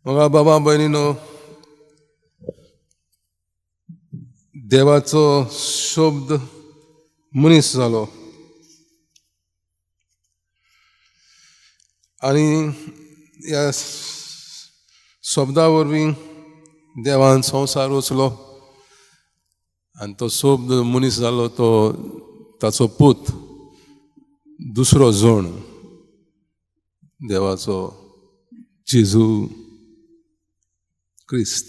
मग बाबा भयणीनो, देवाचो शब्द मनीस जालो आनी ह्या शब्दा वरवीं देवान संवसार रचलो आनी तो शब्द मनीस जालो तो ताचो पूत दुसरो जण देवाचो जेजू क्रिस्त.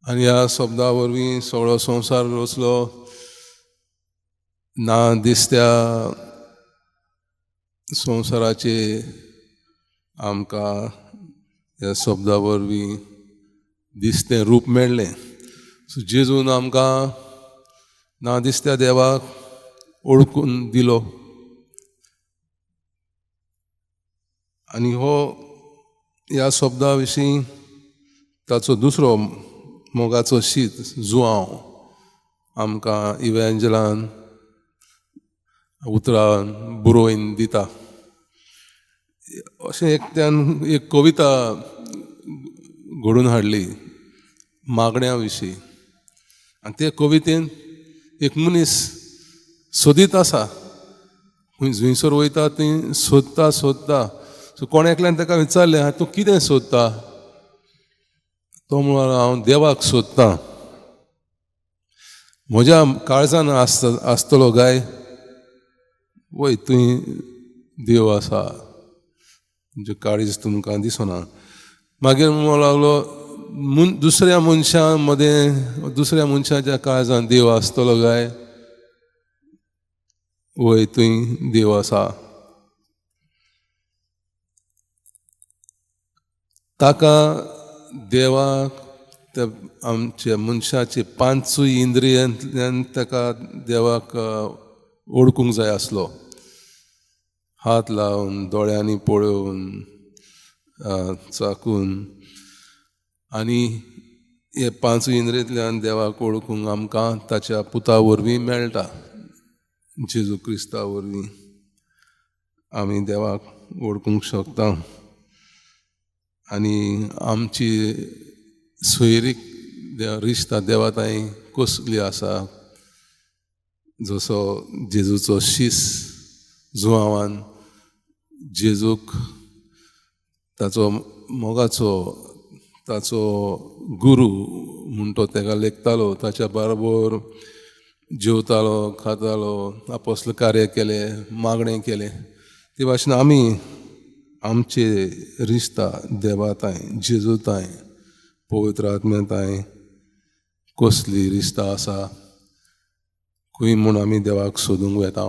आनी ह्या शब्दा वरवीं सगळो संवसार रचलो. ना दिसत्या संवसाराचे आमकां ह्या शब्दा वरवीं दिसतें रूप मेळ्ळें. सो जेजून आमकां ना दिसत्या देवाक ओळखून दिलो आनी हो ह्या शब्दा विशीं ताचो दुसरो मोगाचो शीत जुआंव आमकां इवेंजलान उतरां बरोवन दिता. अशें एकट्यान एक कविता घडोवन हाडली मागण्या विशीं आनी ते कवितेन एक मनीस सोदीत आसा, खंयसर वयता थंय सोदता सोदता. सो कोण एकल्यान ताका विचारलें, तूं कितें सोदता? तो म्हणलो, हांव देवाक सोदतां. म्हज्या काळजान आसतलो काय? वय थंय देव आसा, तुमचें काळीज तुमकां दिसना. मागीर म्हणूंक लागलो, दुसऱ्या मनशां मदें दुसऱ्या मनशाच्या काळजान देव आसतलो काय? वय थंय देव आसा. ताका देवाक त्या आमच्या मनशाचे पांचूय इंद्रियांतल्यान ताका देवाक ओळखूंक जाय आसलो. हात लावन, दोळ्यांनी पळोवन, चाकून, आनी हे पांचूय इंद्रियांतल्यान देवाक ओळखूंक आमकां ताच्या पुता वरवीं मेळटा. जेजू क्रिस्ता वरवीं आमी देवाक ओळखूंक शकता. आनी आमची सोयरीक रिश्ता देवा ताई कसली आसा, जसो जेजूचो शीस जुआंवान जेजूक ताचो मोगाचो ताचो गुरू म्हूण तो ताका लेखतालो, ताच्या बरोबर जेवतालो, खातालो, आपोस्तल कार्य केलें, मागणें केलें. ते भाशेन आमी आमचे रिश्ता देवा ताई, जेजू ताई, पवित्र आत्म्या ताई कसली रिश्ता आसा, खंय म्हूण आमी देवाक सोदूंक वेता.